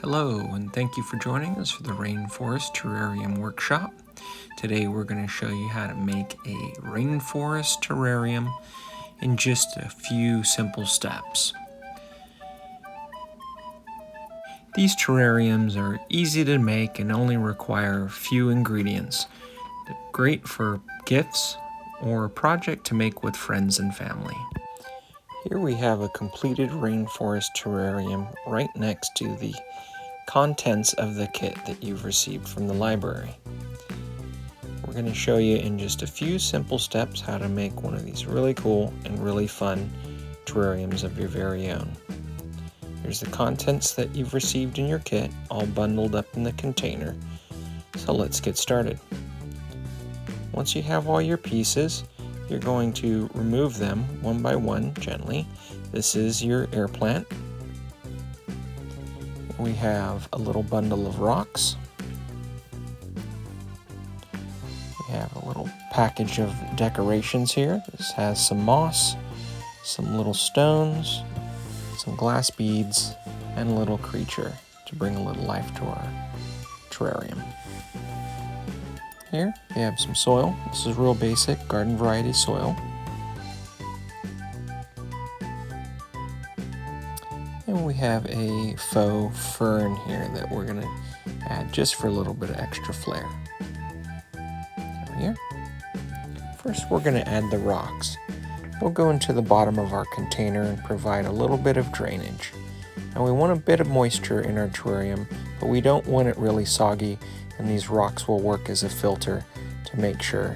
Hello, and thank you for joining us for the Rainforest Terrarium workshop. Today we're going to show you how to make a rainforest terrarium in just a few simple steps. These terrariums are easy to make and only require a few ingredients. They're great for gifts or a project to make with friends and family. Here we have a completed rainforest terrarium right next to the contents of the kit that you've received from the library. We're going to show you in just a few simple steps how to make one of these really cool and really fun terrariums of your very own. Here's the contents that you've received in your kit, all bundled up in the container. So let's get started. Once you have all your pieces, you're going to remove them one by one gently. This is your air plant. We have a little bundle of rocks. We have a little package of decorations here. This has some moss, some little stones, some glass beads, and a little creature to bring a little life to our terrarium. Here we have some soil. This is real basic garden variety soil. And we have a faux fern here that we're going to add just for a little bit of extra flair. Over here. First we're going to add the rocks. We'll go into the bottom of our container and provide a little bit of drainage. Now we want a bit of moisture in our terrarium, but we don't want it really soggy, and these rocks will work as a filter to make sure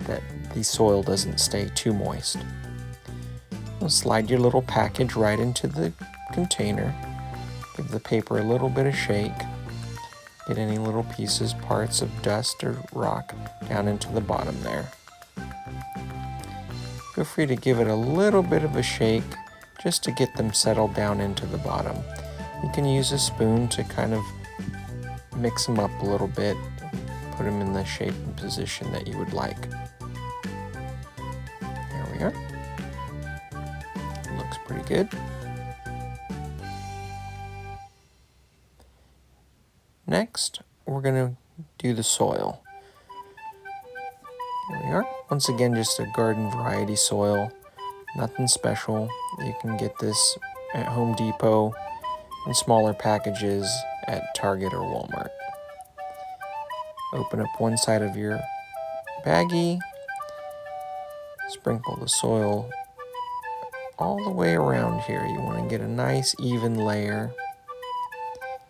that the soil doesn't stay too moist. We'll slide your little package right into the container, give the paper a little bit of shake, get any little pieces, parts of dust or rock down into the bottom there. Feel free to give it a little bit of a shake just to get them settled down into the bottom. You can use a spoon to kind of mix them up a little bit, put them in the shape and position that you would like. There we are. Looks pretty good. Next, we're going to do the soil. Here we are. Once again, just a garden variety soil. Nothing special. You can get this at Home Depot in smaller packages at Target or Walmart. Open up one side of your baggie. Sprinkle the soil all the way around here. You want to get a nice even layer.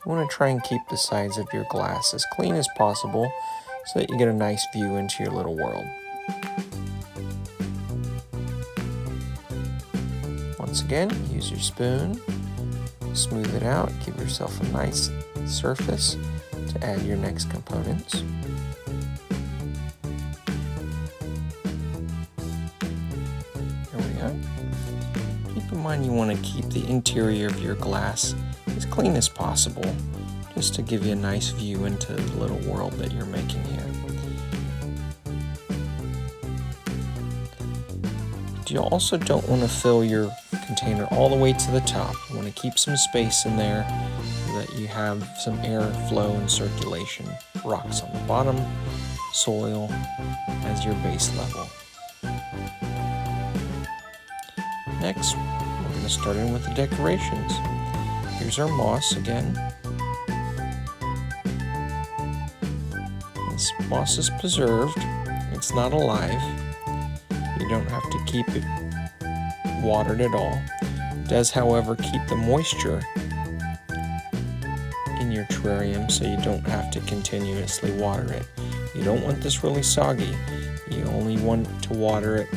You want to try and keep the sides of your glass as clean as possible so that you get a nice view into your little world. Once again, use your spoon, smooth it out, give yourself a nice surface to add your next components. There we go. Keep in mind you want to keep the interior of your glass as clean as possible, just to give you a nice view into the little world that you're making here. You also don't want to fill your container all the way to the top. You want to keep some space in there so that you have some air flow and circulation. Rocks on the bottom, soil as your base level. Next, we're going to start in with the decorations. Here's our moss again. This moss is preserved. It's not alive. You don't have to keep it watered at all. It does, however, keep the moisture in your terrarium so you don't have to continuously water it. You don't want this really soggy. You only want to water it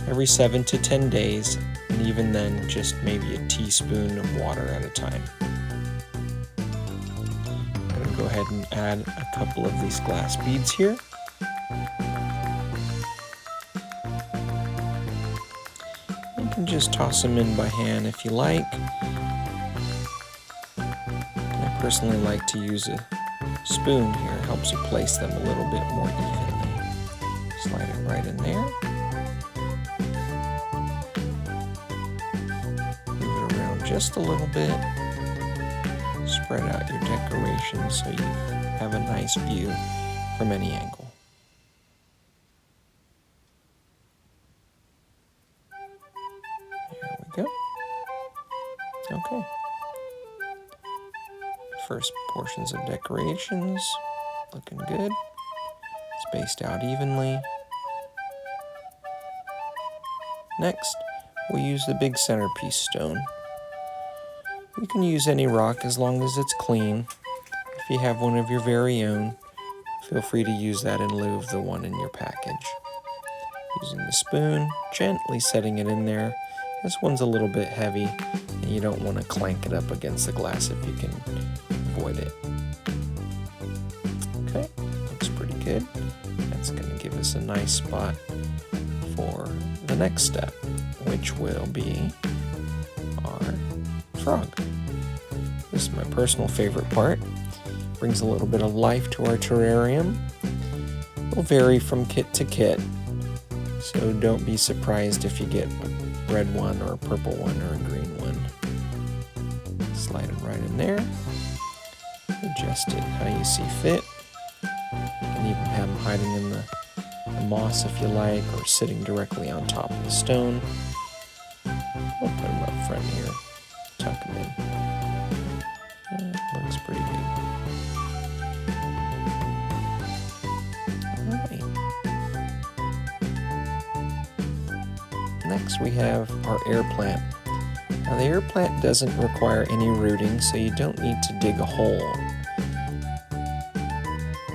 every 7 to 10 days, and even then just maybe a teaspoon of water at a time. I'm going to go ahead and add a couple of these glass beads here. You can just toss them in by hand if you like. I personally like to use a spoon here. It helps you place them a little bit more evenly. Slide it right in there. Move it around just a little bit. spread out your decorations so you have a nice view from any angle. There we go. Okay. First portions of decorations, looking good. Spaced out evenly. Next, we'll use the big centerpiece stone. You can use any rock as long as it's clean. If you have one of your very own, feel free to use that in lieu of the one in your package. Using the spoon, gently setting it in there. This one's a little bit heavy, and you don't want to clank it up against the glass if you can avoid it. Okay, looks pretty good. That's going to give us a nice spot for the next step, which will be our frog. This is my personal favorite part. Brings a little bit of life to our terrarium. It will vary from kit to kit, so don't be surprised if you get a red one or a purple one or a green one. Slide them right in there. Adjust it how you see fit. You can even have them hiding in the moss if you like, or sitting directly on top of the stone. We'll put them up front here, tuck them in. It looks pretty good. Alright. Next we have our air plant. Now the air plant doesn't require any rooting, so you don't need to dig a hole.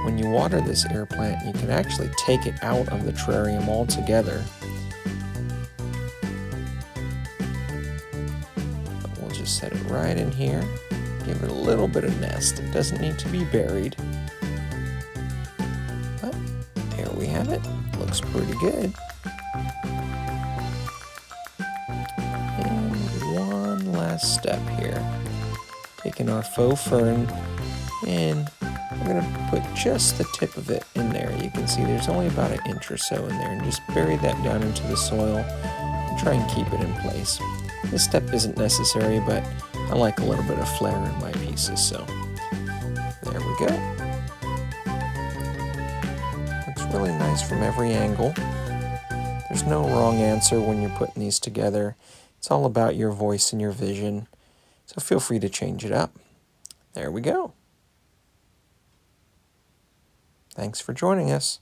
When you water this air plant, you can actually take it out of the terrarium altogether. But we'll just set it right in here. Give it a little bit of nest. It doesn't need to be buried. But there we have it. Looks pretty good. And one last step here. Taking our faux fern, and we're going to put just the tip of it in there. You can see there's only about an inch or so in there, and just bury that down into the soil and try and keep it in place. This step isn't necessary, but I like a little bit of flair in my pieces, so there we go. Looks really nice from every angle. There's no wrong answer when you're putting these together. It's all about your voice and your vision, so feel free to change it up. There we go. Thanks for joining us.